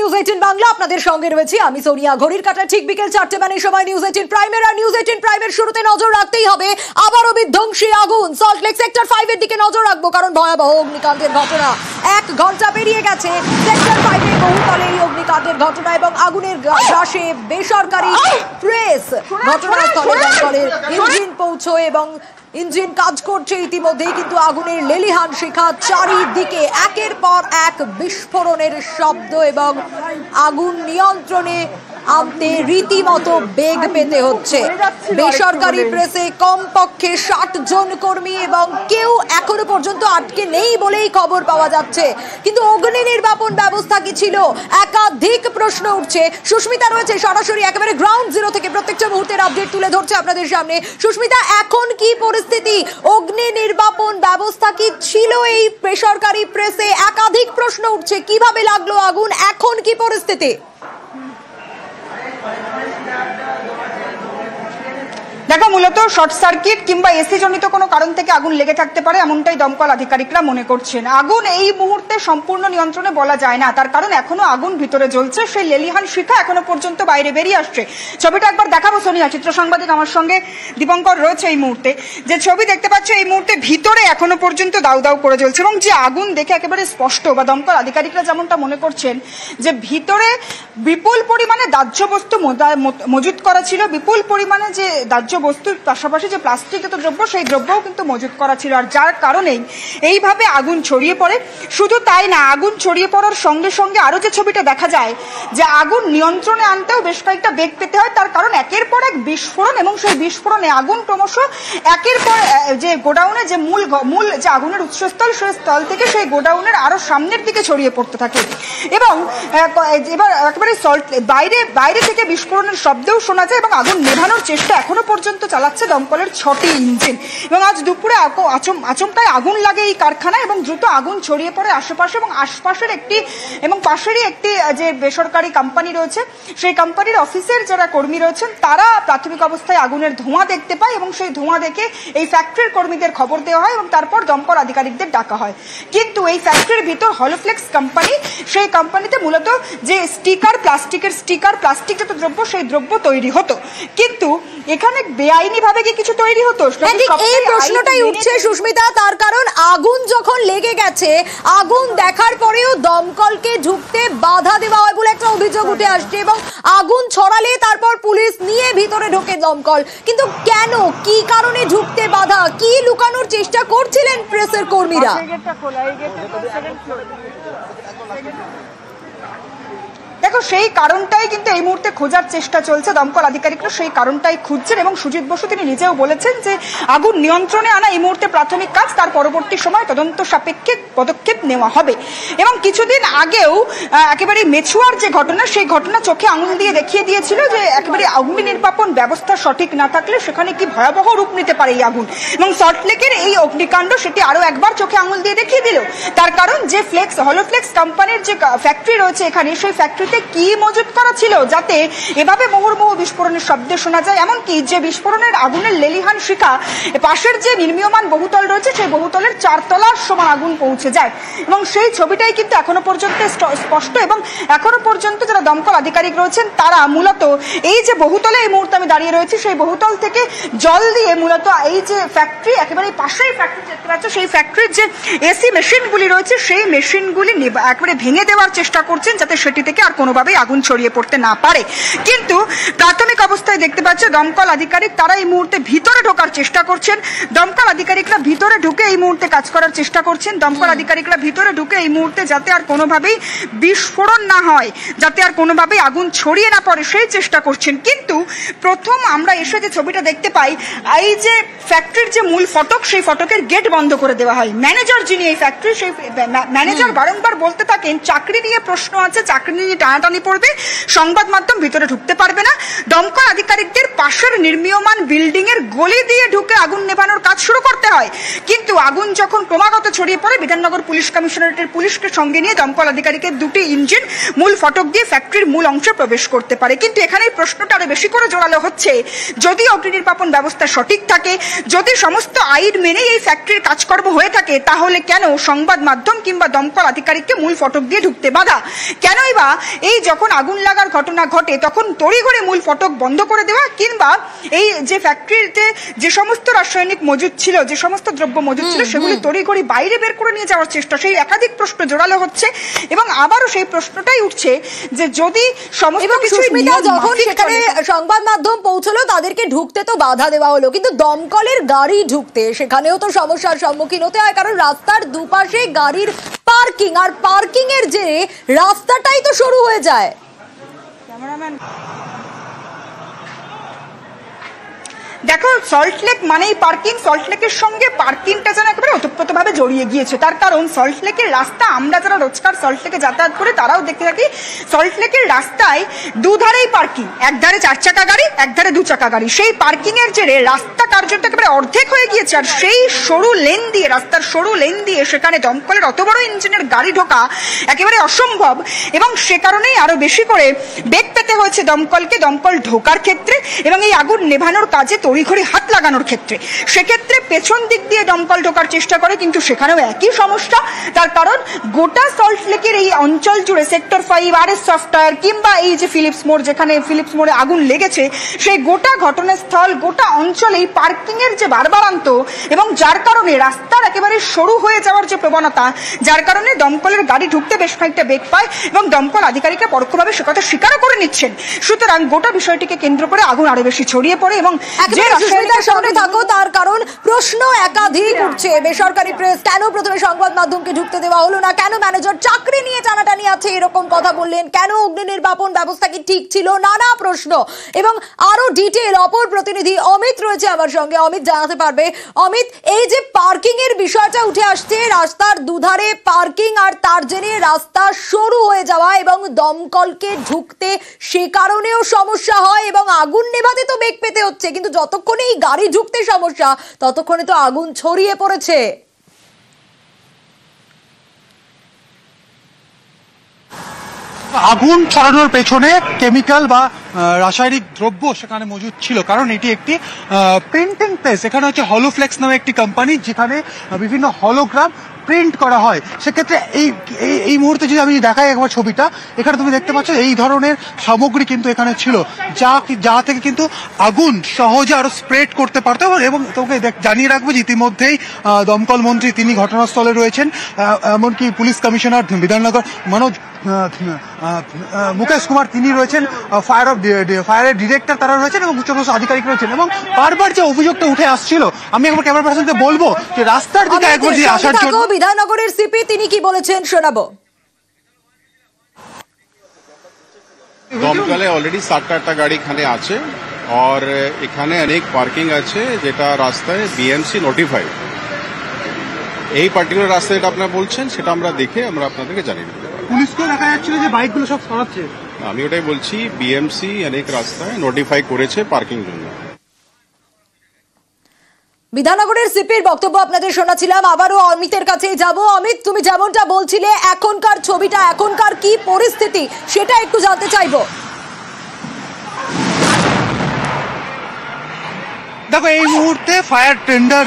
News 18 Bangla আপনাদের সঙ্গে রয়েছে আমি সোনিয়া। ঘড়ির কাঁটা ঠিক বিকেল 4টে মানে সময় নিউজ 18 প্রাইমের। আর নিউজ 18 প্রাইমের শুরুতে নজর রাখতেই হবে আবারও বিধ্বংসী আগুন। সল্টলেক সেক্টর 5 এর দিকে নজর রাখবো, কারণ ভয়াবহ অগ্নিকাণ্ডের ঘটনা। 1 ঘন্টা পেরিয়ে গেছে সেক্টর 5 এর বহুতলে এই অগ্নিকাণ্ডের ঘটনা এবং আগুনের গ্রাসে বেসরকারি প্রেস ঘটনাস্থলে দমকলের ইঞ্জিন পৌঁছয় এবং ইঞ্জিন কাজ করছে ইতিমধ্যেই, কিন্তু আগুনের লেলিহান শিখা, চারিদিকে একের পর এক বিস্ফোরণের শব্দ এবং আগুন নিয়ন্ত্রণে আনতে রীতিমতো বেগ পেতে হচ্ছে। বেসরকারি প্রেসে কমপক্ষে 60 জন কর্মী এবং কেউ এখনো পর্যন্ত আটকে নেই বলেই খবর পাওয়া যাচ্ছে। কিন্তু অগ্নি নির্বাপন ব্যবস্থা কি ছিল, একাধিক প্রশ্ন উঠছে। সুস্মিতা রয়েছে সরাসরি একেবারে গ্রাউন্ড জিরো থেকে, প্রত্যেকটা মুহূর্তের আপডেট তুলে ধরছে আপনাদের সামনে। সুস্মিতা, এখন কি পরিস্থিতি? অগ্নি নির্বাপন ব্যবস্থা কি ছিল এই বেসরকারি প্রেসে? একাধিক প্রশ্ন উঠছে, কিভাবে লাগলো আগুন, এখন কি পরিস্থিতি? দেখো, মূলত শর্ট সার্কিট কিংবা এসি জনিত কোনো কারণ থেকে আগুন লেগে থাকতে পারে, এমনটাই দমকল আধিকারিকরা মনে করছেন। আগুন এই মুহূর্তে সম্পূর্ণ নিয়ন্ত্রণে বলা যায় না, তার কারণ এখনো আগুন ভিতরে জ্বলছে। সেই লেলিহান শিখা এখনো পর্যন্ত বাইরে বেরিয়ে আসছে। ছবিটা একবার দেখাবো সোনিয়া, চিত্র সাংবাদিক আমার সঙ্গে দীপঙ্কর রয়েছে এই মুহূর্তে। যে ছবি দেখতে পাচ্ছ এই মুহূর্তে ভিতরে এখনো পর্যন্ত দাউ দাউ করে জ্বলছে এবং যে আগুন দেখে একেবারে স্পষ্ট, বা দমকল আধিকারিকরা যেমনটা মনে করছেন যে ভিতরে বিপুল পরিমাণে দাহ্য বস্তু মজুত করা ছিল, বিপুল পরিমাণে যে দাহ্য বস্তুর পাশাপাশি যে প্লাস্টিকজাত দ্রব্য, সেই দ্রব্যও কিন্তু মজুত করা ছিল। আর যার কারণেই এইভাবে আগুন ছড়িয়ে পড়ে। শুধু তাই না, আগুন ছড়িয়ে পড়ার সঙ্গে সঙ্গে আরো যে ছবিটা দেখা যায় যে আগুন নিয়ন্ত্রণে আনতেও বেশ কয়েকটা বেগ পেতে হয়, তার কারণ একের পর এক বিস্ফোরণ এবং সেই বিস্ফোরণে আগুন ক্রমশ একের পর যে গোডাউনে যে মূল যে আগুনের উৎসস্থল, সেই স্থল থেকে সেই গোডাউনের আরো সামনের দিকে ছড়িয়ে পড়তে থাকে এবং এবার একেবারে বাইরে থেকে বিস্ফোরণের শব্দও শোনা যায় এবং আগুন নেভানোর চেষ্টা এখনো পর্যন্ত চালাচ্ছে দমকলের 6টি ইঞ্জিন। এবং আজ দুপুরে আচমকায় আগুন লাগে এই কারখানায় এবং দ্রুত আগুন ছড়িয়ে পড়ে আশেপাশে এবং আশপাশের একটি এবং পাশেরই একটি যে বেসরকারি কোম্পানি রয়েছে, সেই কোম্পানির অফিসের যারা কর্মী রয়েছেন তারা প্রাথমিক অবস্থায় আগুনের ধোঁয়া দেখতে পায় এবং সেই ধোঁয়া দেখে এই ফ্যাক্টরির কর্মীদের খবর দেওয়া হয় এবং তারপর দমকল আধিকারিকদের ডাকা হয়। কিন্তু এই ফ্যাক্টরির ভিতর হলোফ্লেক্স কোম্পানি, সেই কোম্পানিতে মূলত যে প্লাস্টিকজাত দ্রব্য, সেই দ্রব্য তৈরি হতো। কিন্তু এখানে বেআইনি ভাবে কি কিছু তৈরি হতো? এই প্রশ্নটাই উঠছে সুস্মিতা, তার কারণ আগুন যখন লেগে গেছে, আগুন দেখার পরেও দমকলকে ঢুকতে বাধা দেওয়া হয় বলে একটা অভিযোগ উঠে আসছে এবং আগুন ছড়ালে তারপর পুলিশ নিয়ে ভিতরে ঢোকে দমকল। কিন্তু কেন, কি কারণে ঢুকতে বাধা, কি লুকানোর চেষ্টা করছিলেন প্রেসের কর্মীরা? দেখো, সেই কারণটাই কিন্তু এই মুহূর্তে খোঁজার চেষ্টা চলছে। দমকল আধিকারিকরা সেই কারণটাই খুঁজছেন এবং সুজিত বসু তিনি নিজেও বলেছেন যে আগুন নিয়ন্ত্রণে আনা এই মুহূর্তে প্রাথমিক কাজ, তার পরবর্তী সময় তদন্ত সাপেক্ষে পদক্ষেপ নেওয়া হবে। এবং কিছুদিন আগেও একেবারে মেছুয়ার যে ঘটনা, সেই ঘটনা চোখে আঙুল দিয়ে দেখিয়ে দিয়েছিল যে একেবারে অগ্নি নির্বাপন ব্যবস্থা সঠিক না থাকলে সেখানে কি ভয়াবহ রূপ নিতে পারে এই আগুন। এবং সল্টলেকের এই অগ্নিকাণ্ড সেটি আরো একবার চোখে আঙুল দিয়ে দেখিয়ে দিল। তার কারণ যে হলোফ্লেক্স কোম্পানির যে ফ্যাক্টরি রয়েছে এখানে, সেই ফ্যাক্টরি কি মজুত করা ছিল যাতে এভাবে মুহুর্মুহু বিস্ফোরণের শব্দ শোনা যায়, এমনকি যে বিস্ফোরণের আগুনের লেলিহান শিখা পাশের যে নির্মীয়মান বহুতল রয়েছে, সেই বহুতলের 4 তলার সমান আগুন পৌঁছে যায়। এবং সেই ছবিটাই কিন্তু এখনো পর্যন্ত স্পষ্ট এবং এখনো পর্যন্ত যারা দমকল আধিকারিক রয়েছেন তারা মূলত এই যে বহুতলে এই মুহূর্তে আমি দাঁড়িয়ে রয়েছি, সেই বহুতল থেকে জল দিয়ে মূলত এই যে ফ্যাক্টরি, একেবারে পাশেই ফ্যাক্টরি দেখতে পাচ্ছ, সেই ফ্যাক্টরির যে এসি মেশিনগুলি রয়েছে, সেই মেশিনগুলি একেবারে ভেঙে দেওয়ার চেষ্টা করছেন যাতে সেটি থেকে আর কোনোভাবেই আগুন ছড়িয়ে পড়তে না পারে। কিন্তু প্রাথমিক অবস্থায় দেখতে পাচ্ছে দমকল আধিকারিক তারা এই মুহূর্তে ভিতরে ঢোকার চেষ্টা করছেন। দমকল আধিকারিকরা ভিতরে ঢুকে এই মুহূর্তে কাজ করার চেষ্টা করছেন। দমকল আধিকারিকরা ভিতরে ঢুকে এই মুহূর্তে যাতে আর কোনোভাবেই বিস্ফোরণ না হয়, যাতে আর কোনোভাবেই আগুন ছড়িয়ে না পড়ে, সেই চেষ্টা করছেন। কিন্তু প্রথম আমরা এসে যে ছবিটা দেখতে পাই, এই যে ফ্যাক্টরির যে মূল ফটক, সেই ফটকের গেট বন্ধ করে দেওয়া হয়। ম্যানেজার যিনি এই ফ্যাক্টরি, সেই ম্যানেজার বারংবার বলতে থাকেন চাকরি নিয়ে প্রশ্ন আছে, চাকরি নিয়ে টানাটানি পড়বে, সংবাদ মাধ্যম ভিতরে ঢুকতে পারবে না। দমকল আধিকারিকদের পাশের নির্মীয়মান বিল্ডিং এর গলি দিয়ে ঢুকে আগুন নেভানোর কাজ শুরু করতে হয়। কিন্তু আগুন যখন ক্রমাগত ছড়িয়ে পড়ে, বিধাননগর পুলিশ কমিশনারেটের পুলিশকে সঙ্গে নিয়ে দমকল আধিকারিকের 2টি ইঞ্জিন মূল ফটক দিয়ে ফ্যাক্টরির মূল অংশে প্রবেশ করতে পারে। কিন্তু এখানে প্রশ্নটা আরো বেশি করে জোরালো হচ্ছে, যদি অগ্নি নির্বাপন ব্যবস্থা সঠিক থাকে, যদি সমস্ত আইন মেনে এই ফ্যাক্টরির কাজকর্ম হয়ে থাকে, তাহলে কেন সংবাদ মাধ্যম কিংবা দমকল আধিকারিককে মূল ফটক দিয়ে ঢুকতে বাধা? কেনই বা এই যখন আগুন লাগার ঘটনা ঘটে তখন তড়িঘড়ি মূল ফটক বন্ধ করে দেওয়া কিংবা এই যে ফ্যাক্টরিতে যে সমস্ত রাসায়নিক মজুদ ছিল, যে সমস্ত দ্রব্য মজুদ ছিল, সেগুলি তড়িঘড়ি বাইরে বের করে নিয়ে যাওয়ার চেষ্টা, সেই একাধিক প্রশ্ন জোরালো হচ্ছে এবং আবারও সেই প্রশ্নটাই উঠছে যে যদি সমস্ত কিছু যখন সেখানে সংবাদ মাধ্যম পৌঁছলো তাদেরকে ঢুকতে তো বাধা দেওয়া হলো, কিন্তু দমকলের গাড়ি ঢুকতে সেখানেও তো সমস্যার সম্মুখীন হতে হয়, কারণ রাস্তার দুপাশে গাড়ির পার্কিং, আর পার্কিং এর যে রাস্তাটাই তো শুরু হয়ে যায়। ক্যামেরাম্যান দেখো, সল্টলেক মানেই পার্কিং, সল্টলেকের সঙ্গে পার্কিংটা যেন একেবারে ওতপ্রোতভাবে জড়িয়ে গিয়েছে। তার কারণ সল্টলেকের রাস্তা, আমরা যারা রোজকার সল্টলেকে যাতায়াত করি তারাও দেখতে থাকি, সল্টলেকের রাস্তায় দুধারেই পার্কিং, একধারে 4 চাকা গাড়ি, একধারে 2 চাকা গাড়ি। সেই পার্কিং এর জেরে রাস্তা কার্যত একেবারে অর্ধেক হয়ে গিয়েছে, আর সেই সরু লেন দিয়ে, রাস্তার সরু লেন দিয়ে সেখানে দমকলের অত বড় ইঞ্জিনের গাড়ি ঢোকা একেবারে অসম্ভব এবং সে কারণেই আরো বেশি করে বেগ পেতে হয়েছে দমকলকে, দমকল ঢোকার ক্ষেত্রে এবং এই আগুন নেভানোর কাজে তড়িঘড়ি হাত লাগানোর ক্ষেত্রে। সেক্ষেত্রে পেছন দিক দিয়ে দমকল ঢোকার চেষ্টা করে, কিন্তু সেখানেও একই সমস্যা। তার কারণ গোটা সল্টলেকের এই অঞ্চল জুড়ে সেক্টর 5, RS সফটওয়্যার কিংবা এই যে ফিলিপস মোড়, যেখানে ফিলিপস মোড়ে আগুন লেগেছে, সেই গোটা ঘটনাস্থল, গোটা অঞ্চলে এই পার্কিং এর যে বারবারান্ত এবং যার কারণে রাস্তার একেবারে সরু হয়ে যাওয়ার যে প্রবণতা, যার কারণে দমকলের গাড়ি ঢুকতে বেশ খানিকটা বেগ পায় এবং দমকল আধিকারিকরা পরোক্ষভাবে সে কথা স্বীকারও করে নিচ্ছেন। সুতরাং গোটা বিষয়টিকে কেন্দ্র করে আগুন আরো বেশি ছড়িয়ে পড়ে এবং সঙ্গে থাকো, তার কারণ প্রশ্ন একাধিক উঠছে। বেসরকারি প্রেস কেন প্রথমে সংবাদ মাধ্যমকে ঢুকতে দেওয়া হলো না, কেন ম্যানেজার চাকরি নিয়ে টানাটানি আছে এরকম কথা বললেন, কেন অগ্নি নির্বাপন ব্যবস্থা কি ঠিক ছিল, নানা প্রশ্ন এবং আরো ডিটেল। অপর প্রতিনিধি অমিত রয়েছে আমার সঙ্গে, অমিত জানাতে পারবে। অমিত, এই যে পার্কিং এর বিষয়টা উঠে আসছে, রাস্তার দুধারে পার্কিং আর তার জেনে রাস্তা সরু হয়ে যাওয়া এবং দমকলকে ঢুকতে সে কারণেও সমস্যা হয় এবং আগুন নেভাতে তো বেগ পেতে হচ্ছে, কিন্তু যতক্ষণে এই গাড়ি ঢুকতে সমস্যা ততক্ষণে তো আগুন ছড়িয়ে পড়েছে। আগুন ছড়ানোর পেছনে কেমিক্যাল বা রাসায়নিক দ্রব্য সেখানে মজুদ ছিল, কারণ এটি একটি প্রিন্টিং প্রেস। এখানে হচ্ছে হলোফ্লেক্স নামে একটি কোম্পানি, যেখানে বিভিন্ন হলোগ্রাম প্রিন্ট করা হয়। সেক্ষেত্রে এই মুহূর্তে যদি আমি দেখাই একবার ছবিটা, এখানে তুমি দেখতে পাচ্ছ এই ধরনের সামগ্রী কিন্তু এখানে ছিল, যা থেকে কিন্তু আগুন সহজে আরো স্প্রেড করতে পারতো। এবং তোকে জানিয়ে রাখবো যে ইতিমধ্যেই দমকল মন্ত্রী তিনি ঘটনাস্থলে রয়েছেন, এমনকি পুলিশ কমিশনার বিধাননগর মুকেশ কুমার তিনি রয়েছেন, ফায়ারের ডিরেক্টর তারা রয়েছেন এবং উচ্চপদস্থ আধিকারিক রয়েছেন। এবং বারবার যে অভিযোগটা উঠে আসছিল, আমি একবার ক্যামেরা পার্সনকে বলবো যে রাস্তার দিকে একবার যে আসার জন্য বিধাননগরের সিপি তিনি কি বলেছেন শোনাবো। দমকলে অলরেডি 7-8টা গাড়ি এখানে আছে और এখানে অনেক পার্কিং আছে যেটা রাস্তায় বিএমসি নোটিফাইড। এই পার্টিকুলার রাস্তা যেটা আপনারা বলছেন সেটা আমরা দেখে আমরা আপনাদেরকে জানিয়ে দেব। পুলিশকে দেখা যাচ্ছিল যে বাইকগুলো সব সরাচ্ছে, আমি ওটাই বলছি বিএমসি অনেক রাস্তায় নোটিফাই করেছে পার্কিং জন্য। বিধাননগরের সিপির বক্তব্য আপনাদের শোনাছিলাম, আবারও অমিতের কাছে যাব। অমিত, তুমি যেমনটা বলছিলে এখনকার ছবিটা, এখনকার কি পরিস্থিতি সেটা একটু জানতে চাইবো। দেখো, এই মুহূর্তে ফায়ার টেন্ডার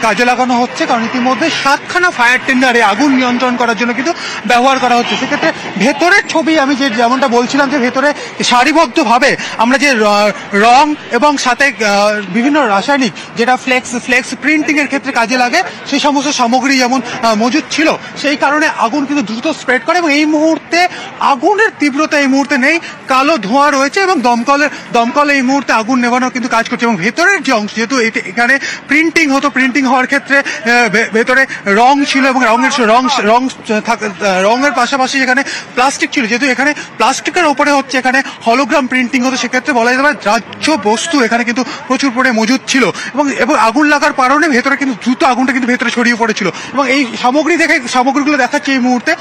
কাজে লাগানো হচ্ছে, কারণ ইতিমধ্যে 7খানা ফায়ার টেন্ডার এই আগুন নিয়ন্ত্রণ করার জন্য কিন্তু ব্যবহার করা হচ্ছে। সেক্ষেত্রে ভেতরের ছবি আমি যেমনটা বলছিলাম যে ভেতরে সারিবদ্ধভাবে আমরা যে রং এবং সাথে বিভিন্ন রাসায়নিক যেটা ফ্লেক্স প্রিন্টিং এর ক্ষেত্রে কাজে লাগে সেই সমস্ত সামগ্রী যেমন মজুদ ছিল, সেই কারণে আগুন কিন্তু দ্রুত স্প্রেড করে এবং এই মুহূর্তে আগুনের তীব্রতা এই মুহূর্তে নেই, কালো ধোঁয়া রয়েছে এবং দমকল এই মুহূর্তে আগুন নেভানোর কিন্তু কাজ করছে। এবং ভেতরের যে যেহেতু এখানে প্রিন্টিং হতো, প্রিন্টিং হওয়ার ক্ষেত্রে ভেতরে রং ছিল এবং রঙের পাশাপাশি এখানে প্লাস্টিক ছিল, যেহেতু এখানে প্লাস্টিকের উপরে হচ্ছে এখানে হলোগ্রাম প্রিন্টিং হতো, সেক্ষেত্রে বলা যেতে পারে রাজ্য বস্তু এখানে কিন্তু প্রচুর পরিমাণে মজুদ ছিল এবং আগুন লাগার কারণে ভেতরে কিন্তু দ্রুত আগুনটা কিন্তু ভেতরে ছড়িয়ে পড়েছিল। এবং এই সামগ্রীগুলো দেখাচ্ছে এই মুহূর্তে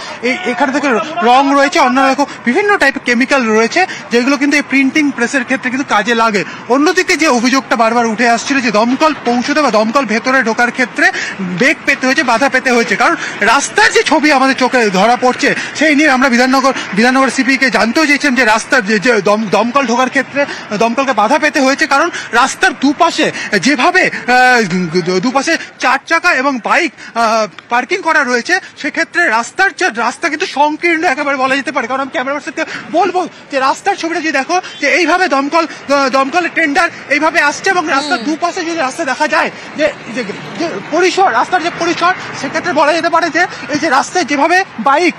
এখানে থেকে রং রয়েছে, অন্যান্য বিভিন্ন টাইপের কেমিক্যাল রয়েছে যেগুলো কিন্তু এই প্রিন্টিং প্রেসের ক্ষেত্রে কিন্তু কাজে লাগে। অন্যদিকে যে অভিযোগটা বারবার উঠে আসছিল যে দমকল পৌঁছতে বা দমকল ভেতরে ঢোকার ক্ষেত্রে বেগ পেতে হয়েছে, বাধা পেতে হয়েছে, কারণ রাস্তার যে ছবি আমাদের চোখে ধরা পড়ছে সেই নিয়ে আমরা বিধাননগর সিপিকে জানতেও চেয়েছিলাম যে রাস্তার যে দমকল ঢোকার ক্ষেত্রে দমকলকে বাধা পেতে হয়েছে, কারণ রাস্তার দুপাশে যেভাবে দুপাশে 4 চাকা এবং বাইক পার্কিং করা রয়েছে, সেক্ষেত্রে রাস্তা কিন্তু সংকীর্ণ একেবারে বলা যেতে পারে। কারণ আমি ক্যামেরা পার্সনকে বলবো যে রাস্তার ছবিটা যদি দেখো যে এইভাবে দমকল টেন্ডার এইভাবে আসছে এবং রাস্তার দুপাশে যদি রাস্তা দেখা যায় যে পরিসর, রাস্তার যে পরিসর, সেক্ষেত্রে বলা যেতে পারে যে এই যে রাস্তায় যেভাবে বাইক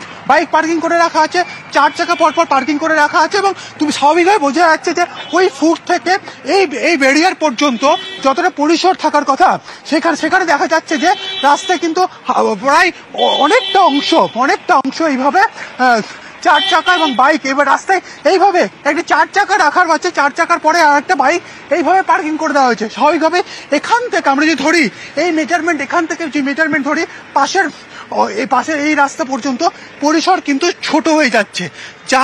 পার্কিং করে রাখা আছে, 4 চাকা পরপর পার্কিং করে রাখা আছে, এবং তুমি স্বাভাবিকভাবে বোঝা যাচ্ছে যে ওই ফুট থেকে এই ব্যারিয়ার পর্যন্ত যতটা পরিসর থাকার কথা সেখানে দেখা যাচ্ছে যে রাস্তায় কিন্তু প্রায় অনেকটা অংশ এইভাবে 4 চাকা এবং বাইক এবার রাস্তায় এইভাবে একটা 4 চাকা রাখার পাচ্ছে, 4 চাকার পরে আর একটা বাইক এইভাবে পার্কিং করে দেওয়া হয়েছে। স্বাভাবিকভাবে এখান থেকে আমরা যদি ধরি এই মেজারমেন্ট, এখান থেকে যে মেজারমেন্ট ধরি পাশের এই রাস্তা পর্যন্ত পরিসর কিন্তু ছোট হয়ে যাচ্ছে, যা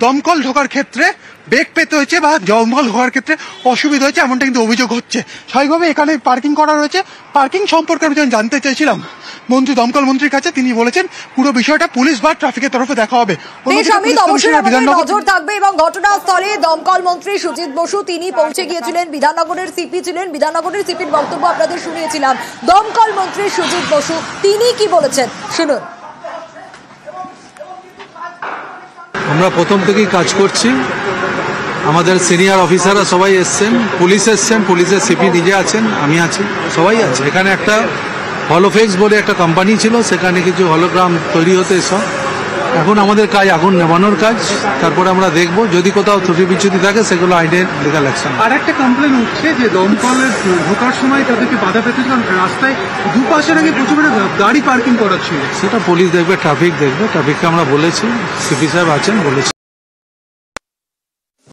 দমকল ঢোকার ক্ষেত্রে বেগ পেতে হয়েছে বা দমকল ঢোকার ক্ষেত্রে অসুবিধা হচ্ছে, এমনটা কিন্তু অভিযোগ হচ্ছে। স্বাভাবিকভাবে এখানে পার্কিং করা রয়েছে। পার্কিং সম্পর্কে আমি যখন জানতে চাইছিলাম দমকল মন্ত্রীর কাছে, তিনি বলেছেন পুরো বিষয়টা পুলিশ বা ট্রাফিকের তরফে দেখা হবে। নজর থাকবে এবং ঘটনাস্থলে দমকল মন্ত্রী সুজিত বসু তিনি পৌঁছে গিয়েছিলেন, বিধাননগরের সিপি ছিলেন, বিধাননগরের সিপির বক্তব্য আপনাদের শুনিয়েছিলাম। দমকল মন্ত্রী সুজিত বসু তিনি কি বলেছেন শুনুন। আমরা প্রথম থেকেই কাজ করছি, আমাদের সিনিয়র অফিসাররা সবাই এসছেন, পুলিশ এসছেন, পুলিশের সিপি নিজে আছেন, আমি আছি, সবাই আছে। এখানে একটা হলোফেক্স বলে একটা কোম্পানি ছিল, সেখানে কিছু হলোগ্রাম তৈরি হতে সব। এখন আমাদের কাজ আগুন নেভানোর কাজ, তারপরে আমরা দেখব যদি কোথাও ত্রুটি বিচ্যুতি থাকে সেগুলো আইনের লিগাল অ্যাকশন। আর একটা কমপ্লেন উঠছে যে দমকলের ঢোকার সময় তাদেরকে বাধা পেতে, কারণ রাস্তায় দুপাশে নাকি প্রচুর গাড়ি পার্কিং করা ছিল। সেটা পুলিশ দেখবে, ট্রাফিক দেখবে, ট্রাফিককে আমরা বলেছি, সিপি সাহেব আছেন, বলেছি।